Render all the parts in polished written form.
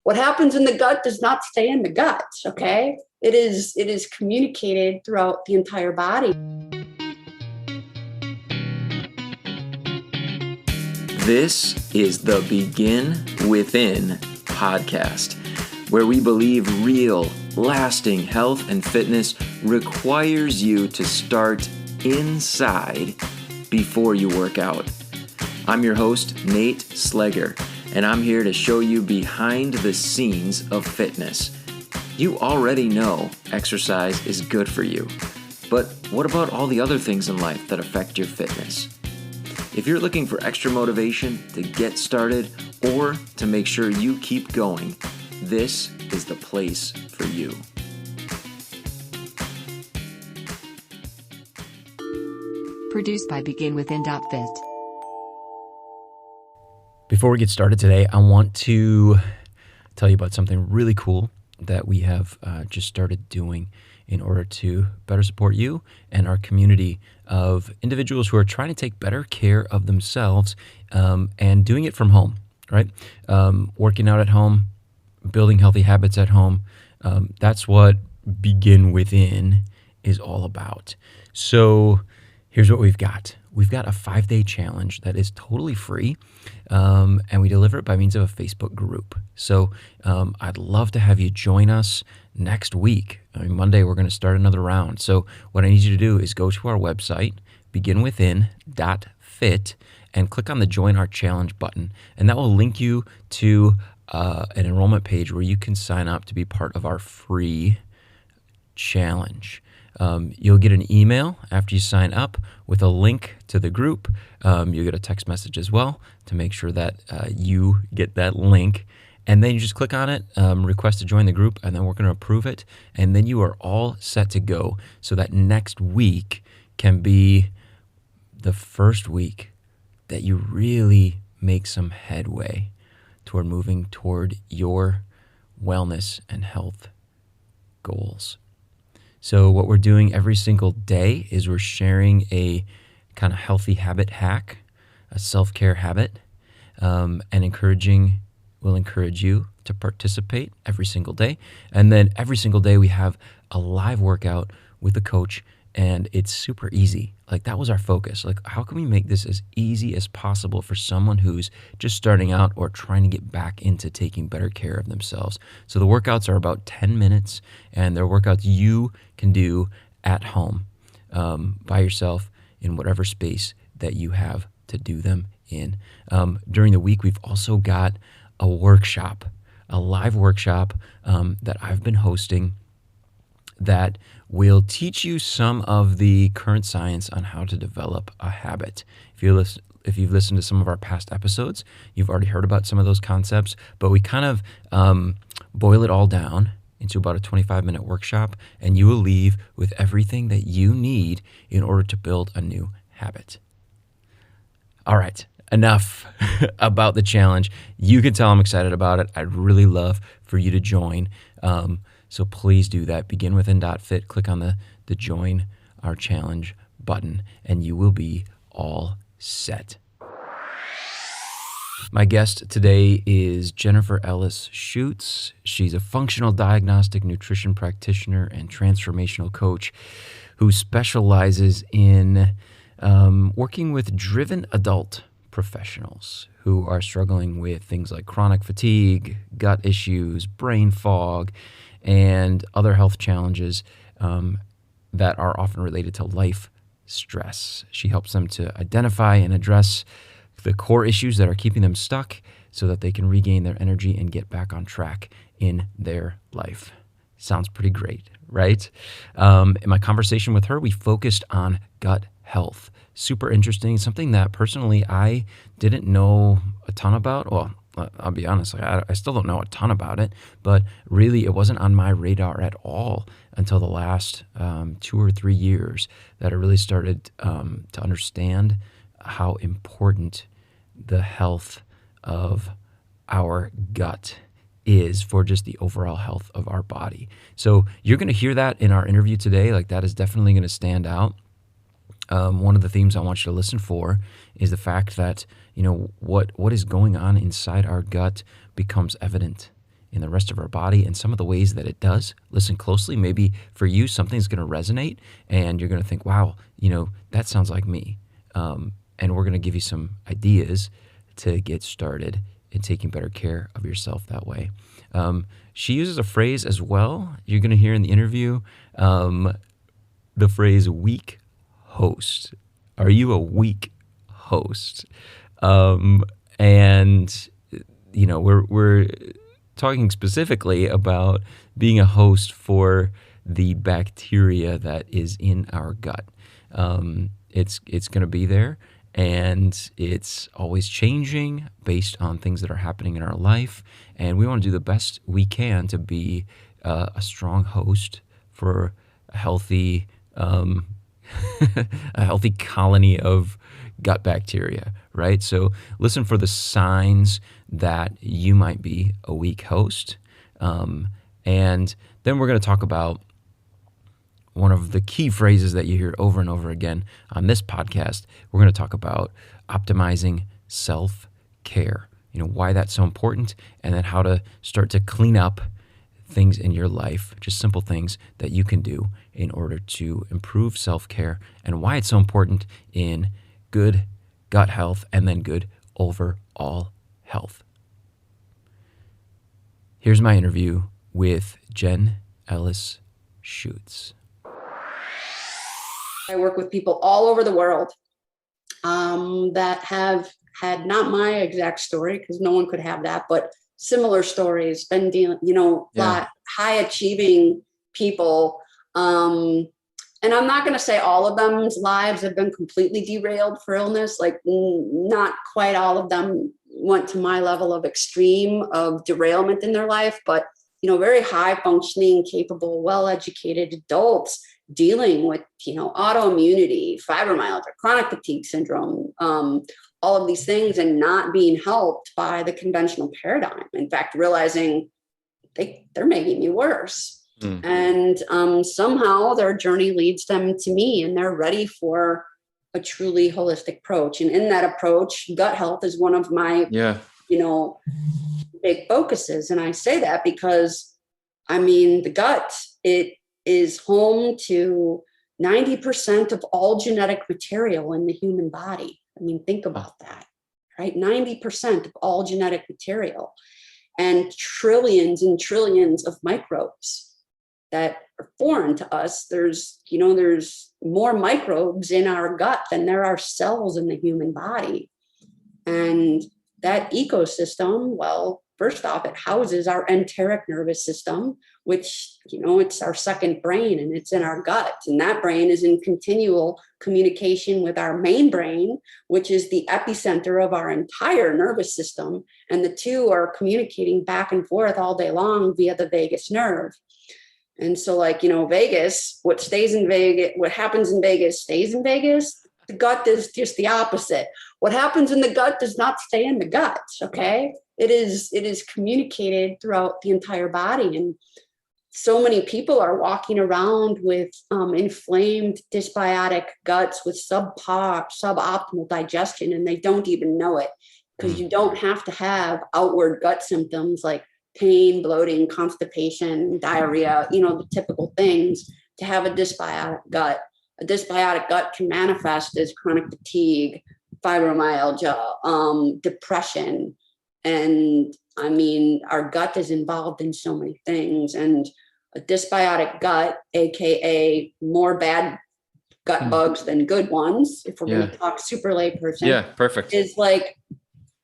what happens in the gut does not stay in the gut, okay? It is communicated throughout the entire body. This is the Begin Within podcast, where we believe real, lasting health and fitness requires you to start inside before you work out. I'm your host, Nate Slegger, and I'm here to show you behind the scenes of fitness. You already know exercise is good for you, but what about all the other things in life that affect your fitness? If you're looking for extra motivation to get started or to make sure you keep going, this is the place for you. Produced by BeginWithin.fit. Before we get started today, I want to tell you about something really cool that we have just started doing in order to better support you and our community of individuals who are trying to take better care of themselves and doing it from home, right? Working out at home, building healthy habits at home. That's what Begin Within is all about. So here's what we've got. We've got a 5-day challenge that is totally free, and we deliver it by means of a Facebook group. So I'd love to have you join us next week. Monday, we're going to start another round. So what I need you to do is go to our website, beginwithin.fit, and click on the Join Our Challenge button. And that will link you to an enrollment page where you can sign up to be part of our free challenge. You'll get an email after you sign up with a link to the group. You'll get a text message as well to make sure that you get that link. And then you just click on it, request to join the group, and then we're going to approve it. And then you are all set to go so that next week can be the first week that you really make some headway toward moving toward your wellness and health goals. So what we're doing every single day is we're sharing a kind of healthy habit hack, a self-care habit, and we'll encourage you to participate every single day. And then every single day we have a live workout with a coach, and it's super easy. Like, that was our focus. Like, how can we make this as easy as possible for someone who's just starting out or trying to get back into taking better care of themselves? So the workouts are about 10 minutes, and they're workouts you can do at home by yourself in whatever space that you have to do them in. During the week, we've also got a workshop, a live workshop that I've been hosting that will teach you some of the current science on how to develop a habit. If you've listened to some of our past episodes, you've already heard about some of those concepts, but we kind of boil it all down into about a 25-minute workshop, and you will leave with everything that you need in order to build a new habit. All right, enough about the challenge. You can tell I'm excited about it. I'd really love for you to join. So please do that. Beginwithin.fit. Click on the Join Our Challenge button, and you will be all set. My guest today is Jennifer Ellis-Schuetz. She's a functional diagnostic nutrition practitioner and transformational coach who specializes in working with driven adult professionals who are struggling with things like chronic fatigue, gut issues, brain fog, and other health challenges that are often related to life stress. She helps them to identify and address the core issues that are keeping them stuck so that they can regain their energy and get back on track in their life. Sounds pretty great, right? In my conversation with her, we focused on gut health. Super interesting, something that personally I didn't know a ton about. Well, I'll be honest, I still don't know a ton about it, but really it wasn't on my radar at all until the last 2 or 3 years that I really started to understand how important the health of our gut is for just the overall health of our body. So you're going to hear that in our interview today. Like, that is definitely going to stand out. One of the themes I want you to listen for is the fact that, what is going on inside our gut becomes evident in the rest of our body and some of the ways that it does. Listen closely. Maybe for you, something's going to resonate and you're going to think, wow, that sounds like me. And we're going to give you some ideas to get started in taking better care of yourself that way. She uses a phrase as well. You're going to hear in the interview, the phrase weak host. Are you a weak host? And we're talking specifically about being a host for the bacteria that is in our gut. It's going to be there, and it's always changing based on things that are happening in our life. And we want to do the best we can to be a strong host for a healthy a healthy colony of gut bacteria, right? So listen for the signs that you might be a weak host. And then we're going to talk about one of the key phrases that you hear over and over again on this podcast. We're going to talk about optimizing self-care, why that's so important, and then how to start to clean up things in your life, just simple things that you can do in order to improve self-care, and why it's so important in good gut health and then good overall health. Here's my interview with Jen Ellis-Schuetz. I work with people all over the world that have had not my exact story, because no one could have that, but similar stories, been dealing, lot high achieving people. And I'm not going to say all of them's lives have been completely derailed for illness. Like not quite all of them went to my level of extreme of derailment in their life, but, very high functioning, capable, well-educated adults dealing with, autoimmunity, fibromyalgia, chronic fatigue syndrome, all of these things, and not being helped by the conventional paradigm. In fact, realizing they're making me worse. And somehow their journey leads them to me, and they're ready for a truly holistic approach. And in that approach, gut health is one of my, big focuses. And I say that because, the gut, it is home to 90% of all genetic material in the human body. Think about that, right? 90% of all genetic material, and trillions and trillions of microbes that are foreign to us. There's more microbes in our gut than there are cells in the human body. And that ecosystem, well, first off, it houses our enteric nervous system, which, it's our second brain, and it's in our gut. And that brain is in continual communication with our main brain, which is the epicenter of our entire nervous system. And the two are communicating back and forth all day long via the vagus nerve. And so Vegas, what happens in Vegas stays in Vegas. The gut is just the opposite. What happens in the gut does not stay in the gut. Okay. It is communicated throughout the entire body. And so many people are walking around with inflamed dysbiotic guts with suboptimal digestion, and they don't even know it, because you don't have to have outward gut symptoms like pain, bloating, constipation, diarrhea, the typical things to have a dysbiotic gut. A dysbiotic gut can manifest as chronic fatigue, fibromyalgia, depression. And our gut is involved in so many things. And a dysbiotic gut, AKA more bad gut bugs than good ones, if we're going to talk super layperson, perfect, is like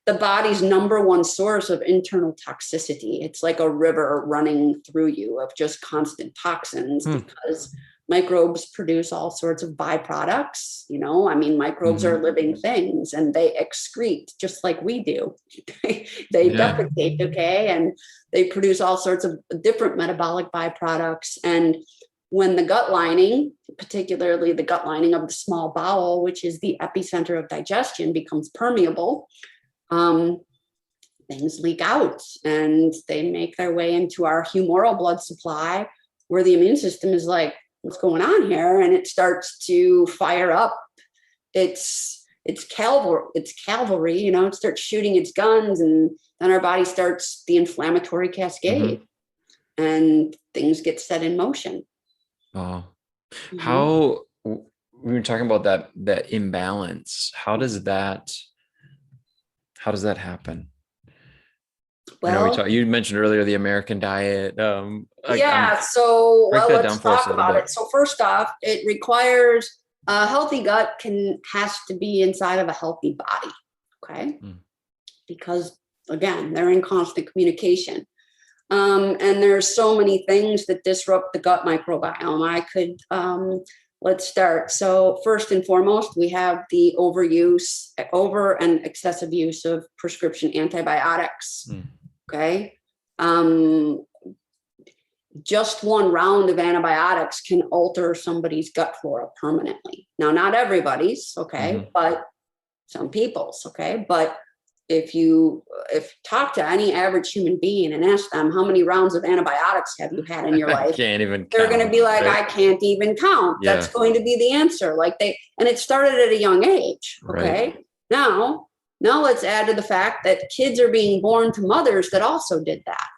the body's number one source of internal toxicity. It's like a river running through you of just constant toxins, because microbes produce all sorts of byproducts. Microbes are living things, and they excrete just like we do. They defecate, okay? And they produce all sorts of different metabolic byproducts. And when the gut lining, particularly the gut lining of the small bowel, which is the epicenter of digestion, becomes permeable, things leak out, and they make their way into our humoral blood supply, where the immune system is like, what's going on here? And it starts to fire up its it's cavalry, you know, it starts shooting its guns, and then our body starts the inflammatory cascade, and things get set in motion. Wow. Mhm. How, we were talking about that imbalance. How does that happen? I know Well, you mentioned earlier the American diet. yeah, so break well, that let's down for us talk a little about bit. it. So first off, it requires a healthy gut has to be inside of a healthy body. Okay. Because again, they're in constant communication. And there's so many things that disrupt the gut microbiome. I could, let's start. So first and foremost, we have the over and excessive use of prescription antibiotics. Okay. Just one round of antibiotics can alter somebody's gut flora permanently. Now, not everybody's, okay, but some people's, okay. But if talk to any average human being and ask them how many rounds of antibiotics have you had in your I life, can't even they're going to be like, right? I can't even count. Yeah. That's going to be the answer. And it started at a young age. Okay. Right. Now let's add to the fact that kids are being born to mothers that also did that.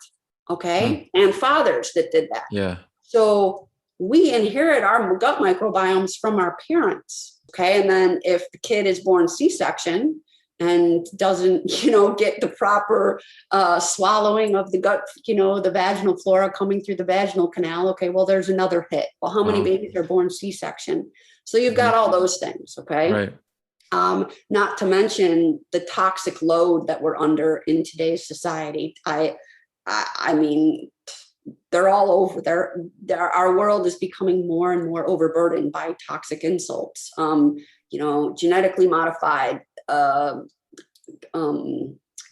Okay. And fathers that did that. Yeah. So we inherit our gut microbiomes from our parents. Okay. And then if the kid is born C-section and doesn't, get the proper swallowing of the gut, the vaginal flora coming through the vaginal canal. Okay. Well, there's another hit. Well, how many babies are born C-section? So you've got all those things. Okay. Right. Not to mention the toxic load that we're under in today's society. I mean, they're all over there. Our world is becoming more and more overburdened by toxic insults. Genetically modified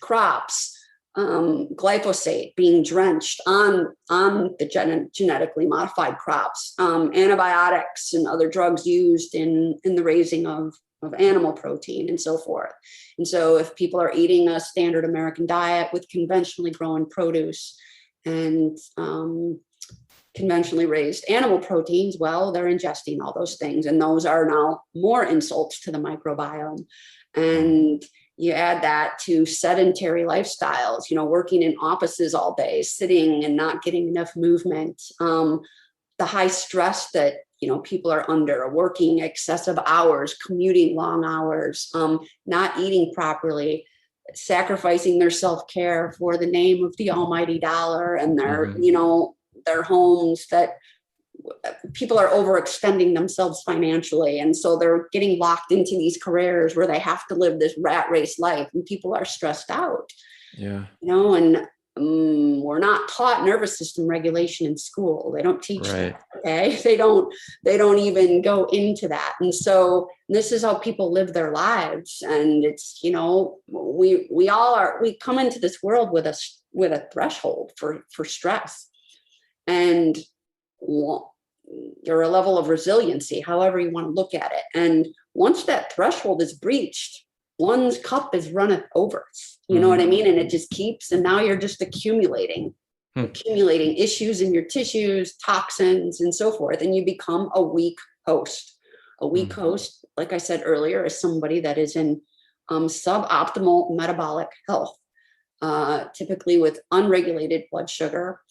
crops, glyphosate being drenched on the genetically modified crops, antibiotics and other drugs used in the raising of animal protein and so forth. And so if people are eating a standard American diet with conventionally grown produce and conventionally raised animal proteins, well, they're ingesting all those things. And those are now more insults to the microbiome. And you add that to sedentary lifestyles, working in offices all day, sitting and not getting enough movement, the high stress that people are under, working excessive hours, commuting long hours, not eating properly, sacrificing their self-care for the name of the almighty dollar, and their homes, that people are overextending themselves financially. And so they're getting locked into these careers where they have to live this rat race life, and people are stressed out. Yeah. And we're not taught nervous system regulation in school. They don't teach that. Okay. They don't even go into that. And so this is how people live their lives. And it's, we come into this world with a threshold for stress, and or a level of resiliency, however you want to look at it. And once that threshold is breached, one's cup is runneth over. You know what I mean? And it just keeps, and now you're just accumulating issues in your tissues, toxins, and so forth. And you become a weak host. A weak host, like I said earlier, is somebody that is in suboptimal metabolic health, typically with unregulated blood sugar,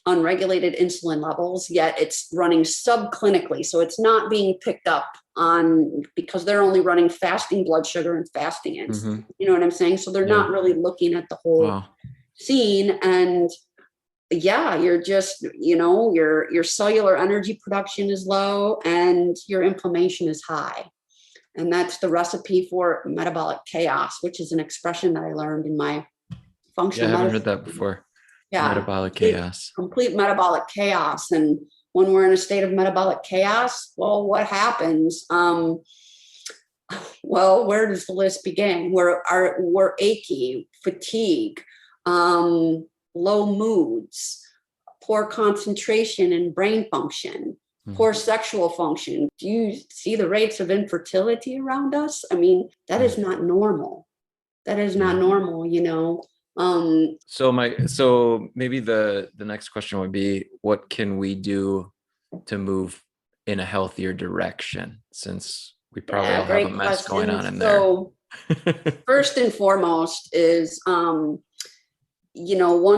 unregulated insulin levels, yet it's running subclinically. So it's not being picked up on because they're only running fasting blood sugar and fasting insulin. You know what I'm saying? So they're not really looking at the whole scene. And you're just, your cellular energy production is low and your inflammation is high. And that's the recipe for metabolic chaos, which is an expression that I learned in my functional medicine. I haven't heard that before. Metabolic chaos. Complete metabolic chaos. And when we're in a state of metabolic chaos, well, what happens? Where does the list begin? We're achy, fatigue, low moods, poor concentration and brain function, poor sexual function. Do you see the rates of infertility around us? I mean, that is not normal. That is not normal, So maybe the next question would be, what can we do to move in a healthier direction, since We probably Yeah, all have a great mess going question. on in there. So first and foremost is, one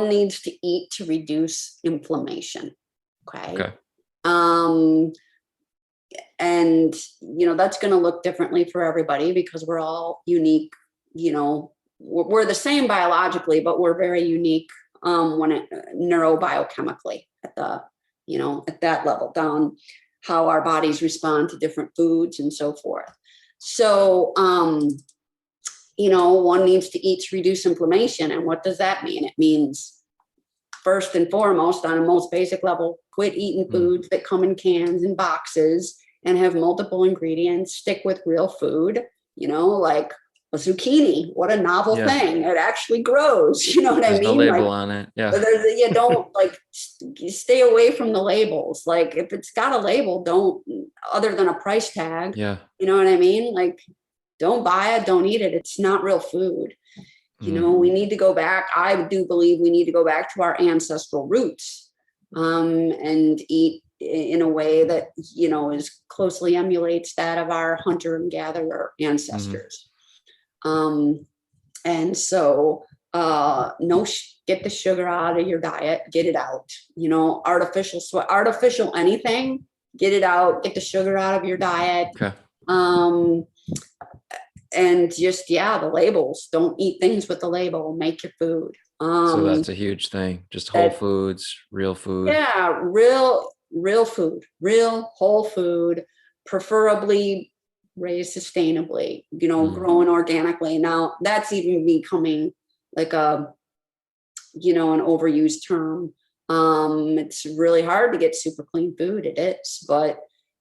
needs to eat to reduce inflammation. Okay. Okay. And, that's going to look differently for everybody because we're all unique. We're the same biologically, but we're very unique neurobiochemically at that level down, how our bodies respond to different foods and so forth. So, one needs to eat to reduce inflammation. And what does that mean? It means, first and foremost, on a most basic level, quit eating foods that come in cans and boxes and have multiple ingredients. Stick with real food, like a zucchini. What a novel thing. It actually grows. You know what I mean? There's no label on it. Yeah. You don't stay away from the labels. Like if it's got a label, don't, other than a price tag. Yeah. You know what I mean? Like, don't buy it, don't eat it. It's not real food. We need to go back. I do believe we need to go back to our ancestral roots, and eat in a way that, is closely emulates that of our hunter and gatherer ancestors. And so, get the sugar out of your diet, get it out, artificial anything, get it out, get the sugar out of your diet. Okay. And just, the labels, don't eat things with the label, make your food. So that's a huge thing. Just whole foods, real food. Yeah. Real food, real whole food, preferably raised sustainably, growing organically. Now that's even becoming like an overused term. It's really hard to get super clean food. It is, but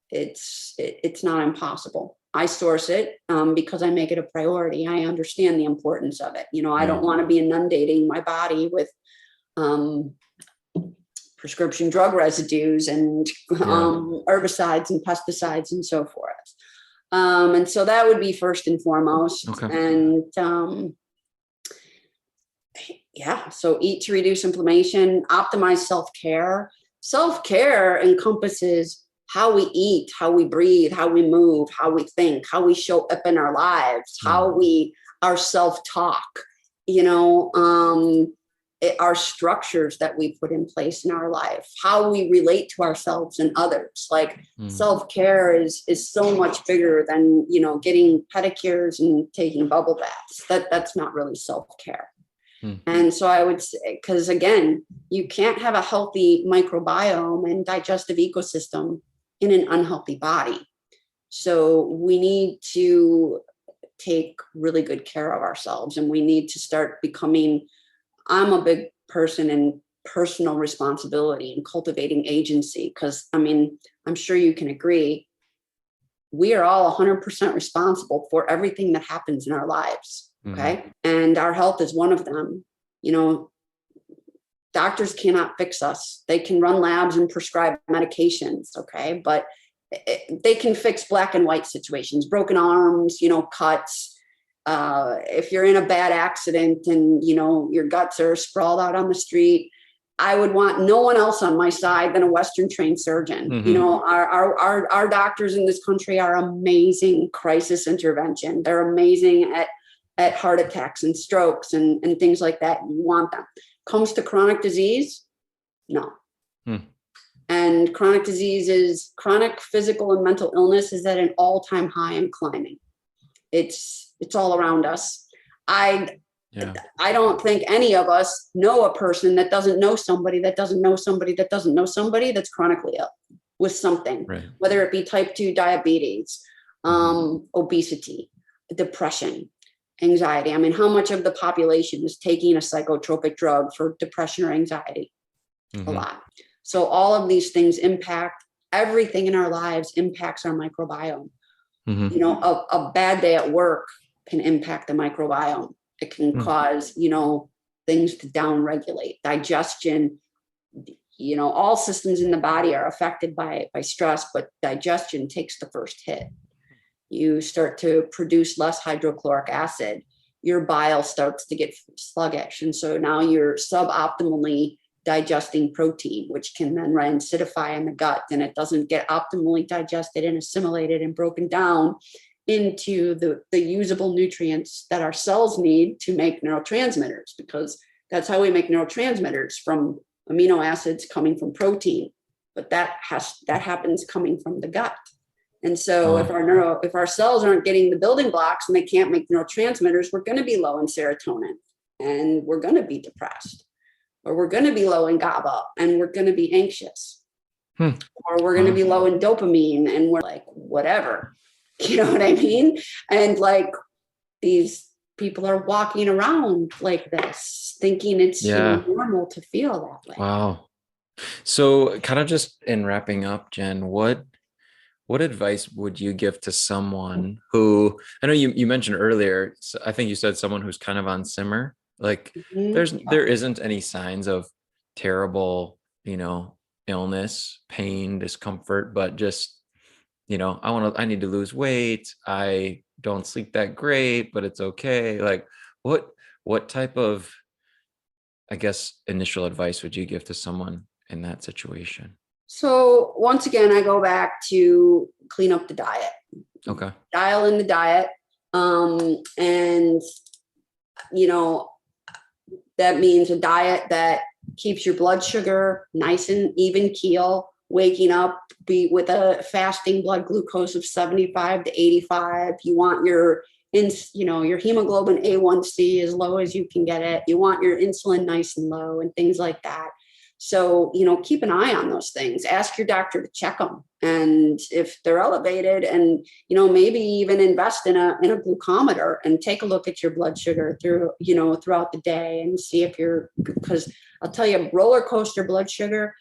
it's not impossible. I source it because I make it a priority. I understand the importance of it. I don't want to be inundating my body with prescription drug residues and herbicides and pesticides and so forth. And so that would be first and foremost. Okay. And so eat to reduce inflammation, optimize self-care. Self-care encompasses how we eat, how we breathe, how we move, how we think, how we show up in our lives, how our self-talk, our structures that we put in place in our life, how we relate to ourselves and others. Like self-care is so much bigger than, getting pedicures and taking bubble baths. That's not really self-care. And so I would say, because again, you can't have a healthy microbiome and digestive ecosystem in an unhealthy body. So we need to take really good care of ourselves, and we need to start becoming, I'm a big person in personal responsibility and cultivating agency, because I'm sure you can agree, we are all 100% responsible for everything that happens in our lives. Okay. And our health is one of them. Doctors cannot fix us. They can run labs and prescribe medications. Okay. But they can fix black and white situations, broken arms, cuts. If you're in a bad accident and, your guts are sprawled out on the street, I would want no one else on my side than a Western trained surgeon. Our doctors in this country are amazing crisis intervention. They're amazing at heart attacks and strokes and things like that. You want them. Comes to chronic disease, no. And chronic disease is chronic physical and mental illness is at an all-time high and climbing. It's all around us. I don't think any of us know a person that doesn't know somebody that doesn't know somebody that doesn't know somebody that's chronically ill with something, whether it be type 2 diabetes, obesity, depression, anxiety. How much of the population is taking a psychotropic drug for depression or anxiety? A lot. So all of these things impact everything in our lives, impacts our microbiome. A bad day at work can impact the microbiome. It can cause, things to downregulate digestion. All systems in the body are affected by stress, but digestion takes the first hit. You start to produce less hydrochloric acid. Your bile starts to get sluggish. And so now you're suboptimally digesting protein, which can then acidify in the gut, and it doesn't get optimally digested and assimilated and broken down into the usable nutrients that our cells need to make neurotransmitters, because that's how we make neurotransmitters, from amino acids coming from protein. But that happens coming from the gut. And so if our cells aren't getting the building blocks and they can't make neurotransmitters, we're going to be low in serotonin, and we're going to be depressed, or we're going to be low in GABA, and we're going to be anxious, or we're going to be low in dopamine, and we're like, whatever, you know what I mean? And like, these people are walking around like this, thinking it's normal to feel that way. Wow. So kind of just in wrapping up, Jen, what advice would you give to someone who, I know you mentioned earlier, so I think you said someone who's kind of on simmer, like there isn't any signs of terrible, illness, pain, discomfort, but just, I need to lose weight. I don't sleep that great, but it's okay. Like what type of, I guess, initial advice would you give to someone in that situation? So once again, I go back to clean up the diet. Okay. Dial in the diet. And, that means a diet that keeps your blood sugar nice and even keel, waking up with a fasting blood glucose of 75 to 85. You want your hemoglobin A1C as low as you can get it. You want your insulin nice and low and things like that. So, keep an eye on those things. Ask your doctor to check them. And if they're elevated, and, maybe even invest in a glucometer and take a look at your blood sugar throughout the day, and see if because I'll tell you, roller coaster blood sugar.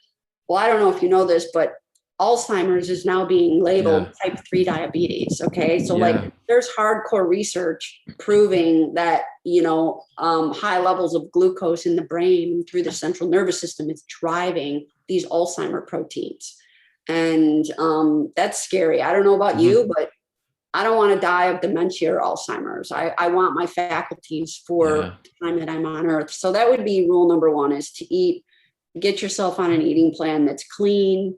Well, I don't know if you know this, but Alzheimer's is now being labeled type 3 diabetes. Okay. So there's hardcore research proving that, high levels of glucose in the brain through the central nervous system is driving these Alzheimer proteins. And that's scary. I don't know about you, but I don't want to die of dementia or Alzheimer's. I want my faculties for the time that I'm on earth. So that would be rule number one, is to get yourself on an eating plan that's clean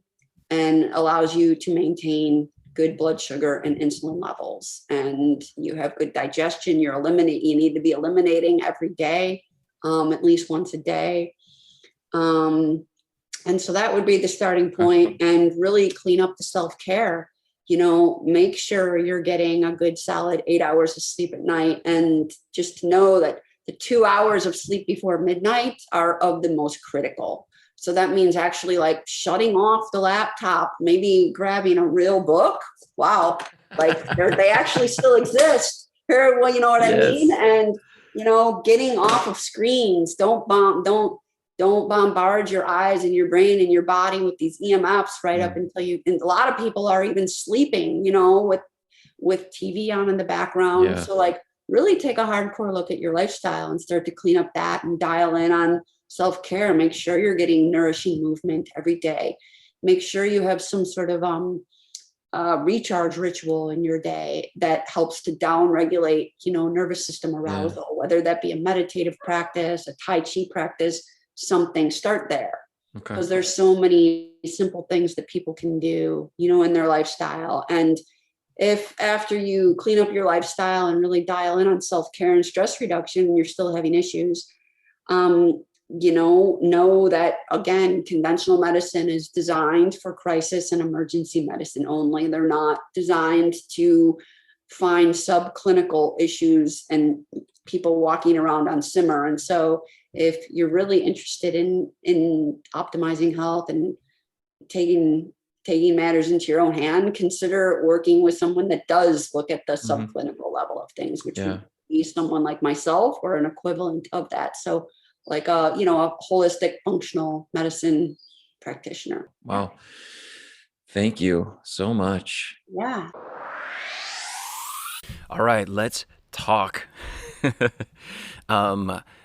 and allows you to maintain good blood sugar and insulin levels, and you have good digestion. You need to be eliminating every day, at least once a day. And so that would be the starting point, and really clean up the self-care. Make sure you're getting a good solid 8 hours of sleep at night, and just know that the 2 hours of sleep before midnight are of the most critical. So that means actually like shutting off the laptop, maybe grabbing a real book. Wow. Like they actually still exist. Well, you know what I mean? And, getting off of screens. Don't bombard your eyes and your brain and your body with these EMFs right up until and a lot of people are even sleeping, with TV on in the background. Yeah. So like really take a hardcore look at your lifestyle and start to clean up that and dial in on self-care. Make sure you're getting nourishing movement every day. Make sure you have some sort of recharge ritual in your day that helps to down-regulate, nervous system arousal, whether that be a meditative practice, a Tai Chi practice, something. Start there. Because there's so many simple things that people can do, in their lifestyle. And if after you clean up your lifestyle and really dial in on self-care and stress reduction, you're still having issues, know that, again, conventional medicine is designed for crisis and emergency medicine only. They're not designed to find subclinical issues and people walking around on simmer. And so if you're really interested in optimizing health and taking matters into your own hand, consider working with someone that does look at the subclinical level of things, which would be someone like myself or an equivalent of that. So like a holistic functional medicine practitioner. Wow. Thank you so much. Yeah. All right, let's talk.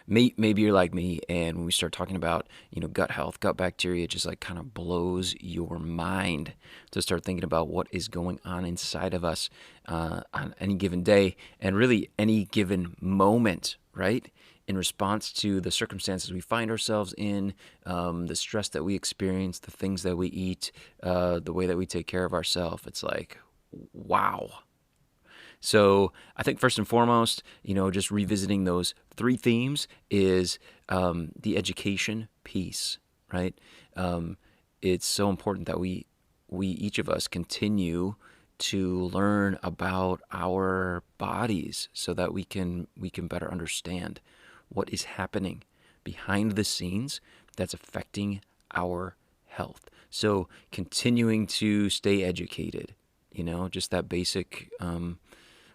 Maybe you're like me, and when we start talking about, gut health, gut bacteria, it just like kind of blows your mind to start thinking about what is going on inside of us on any given day, and really any given moment, right? in response to the circumstances we find ourselves in, the stress that we experience, the things that we eat, the way that we take care of ourselves. It's like, wow. So I think first and foremost, just revisiting those 3 themes is the education piece, right? It's so important that we each of us continue to learn about our bodies so that we can better understand what is happening behind the scenes that's affecting our health. So continuing to stay educated, just that basic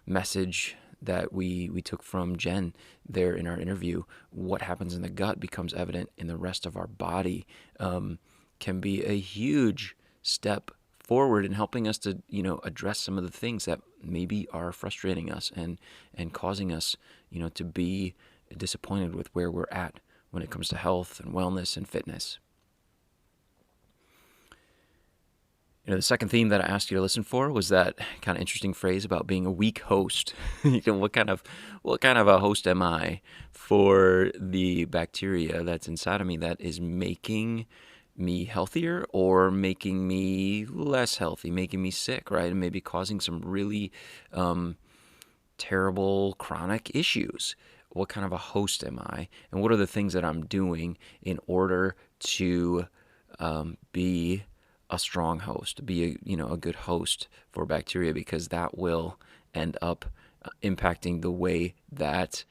message that we took from Jen there in our interview. What happens in the gut becomes evident in the rest of our body, can be a huge step forward in helping us to address some of the things that maybe are frustrating us and causing us to be disappointed with where we're at when it comes to health and wellness and fitness. The second theme that I asked you to listen for was that kind of interesting phrase about being a weak host. What kind of a host am I for the bacteria that's inside of me that is making me healthier or making me less healthy, making me sick, right? And maybe causing some really terrible chronic issues. What kind of a host am I? And what are the things that I'm doing in order to be a strong host, be a good host for bacteria, because that will end up impacting the way that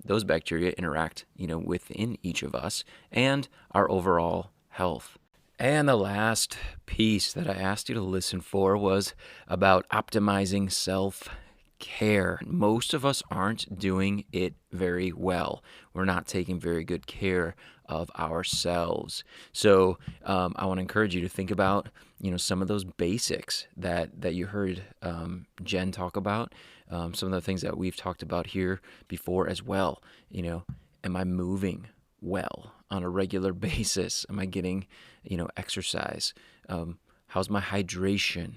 those bacteria interact, within each of us and our overall health. And the last piece that I asked you to listen for was about optimizing self-care. Most of us aren't doing it very well. We're not taking very good care of ourselves. So I want to encourage you to think about, some of those basics that you heard Jen talk about, some of the things that we've talked about here before as well. Am I moving well on a regular basis? Am I getting, exercise? How's my hydration?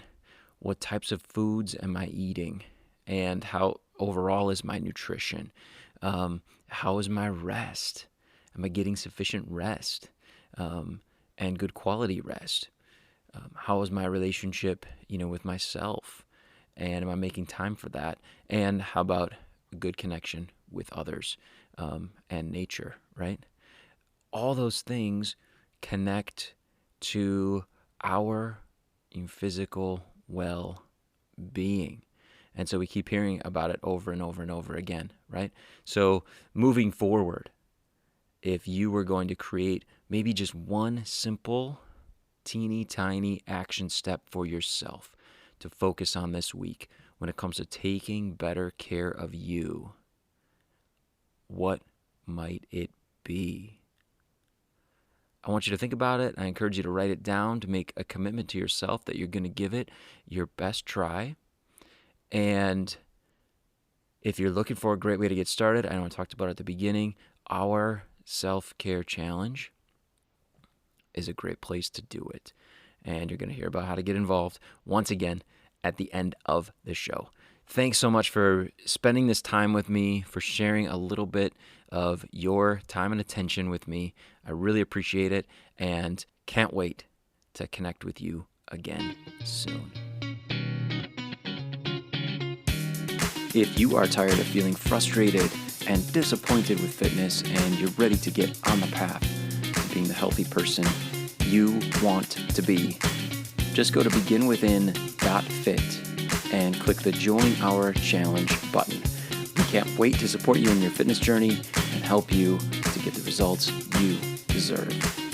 What types of foods am I eating? And how overall is my nutrition? How is my rest? Am I getting sufficient rest and good quality rest? How is my relationship, with myself? And am I making time for that? And how about a good connection with others and nature, right? All those things connect to our physical well-being. And so we keep hearing about it over and over and over again, right? So moving forward, if you were going to create maybe just one simple, teeny tiny action step for yourself to focus on this week when it comes to taking better care of you, what might it be? I want you to think about it. I encourage you to write it down, to make a commitment to yourself that you're going to give it your best try. And if you're looking for a great way to get started, I know I talked about it at the beginning, our self-care challenge is a great place to do it. And you're going to hear about how to get involved once again at the end of the show. Thanks so much for spending this time with me, for sharing a little bit of your time and attention with me. I really appreciate it and can't wait to connect with you again soon. If you are tired of feeling frustrated and disappointed with fitness and you're ready to get on the path to being the healthy person you want to be, just go to beginwithin.fit and click the Join Our Challenge button. We can't wait to support you in your fitness journey and help you to get the results you deserve.